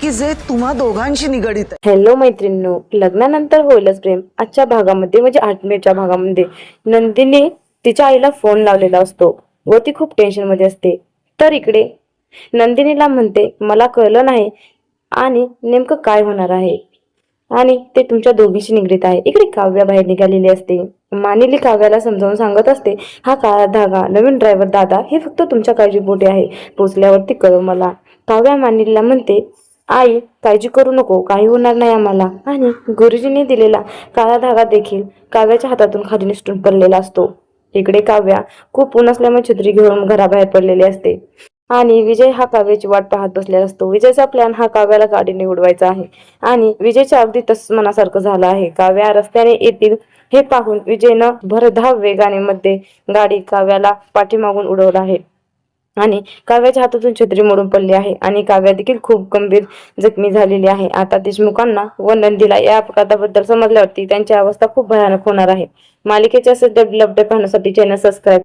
की जे तुम्हा दोघांशी निगडीत आहे. हॅलो मैत्रिणींनो, लग्नानंतर होईलच प्रेम आजच्या भागामध्ये म्हणजे 8 भागामध्ये नंदिनी तिच्या आईला फोन लावलेला असतो व ती खूप टेन्शन मध्ये असते. तर इकडे नंदिनीला म्हणते मला कळलं नाही आणि नेमकं काय होणार आहे आणि ते तुमच्या दोघींशी निगडीत आहे. इकडे काव्या बाहेर निघालेली असते. मानिली काव्याला समजावून सांगत असते हा काळा धागा नवीन ड्रायव्हर दादा हे फक्त तुमच्या काळजीपोटी आहे, पोचल्यावरती कळव मला. काव्या मानिलीला म्हणते आई काळजी करू नको, काही होणार नाही आम्हाला. आणि गुरुजींनी दिलेला काळा धागा देखील काव्याच्या हातातून खाली निसटून पडलेला असतो. इकडे काव्या खूप ऊन असल्यामुळे छत्री घेऊन घराबाहेर पडलेली असते आणि विजय हा काव्याची वाट पाहत बसलेला असतो. विजयचा प्लॅन हा काव्याला गाडीने उडवायचा आहे आणि विजयच्या अगदी तस मनासारखं झालं आहे. काव्या रस्त्याने येतील हे पाहून विजयनं भरधाव वेगाने मध्ये गाडी काव्याला पाठीमागून उडवलं आहे आणि काव्याच्या हातातून छत्री मोडून पडली आहे आणि काव्या देखील खूप गंभीर जखमी झालेली आहे. आता देशमुखांना व नंदीला या अपघाताबद्दल समजल्यावरती त्यांची अवस्था खूप भयानक होणार आहे. मालिकेच्या सध्या अपडेट पाहण्यासाठी चॅनल सबस्क्राईब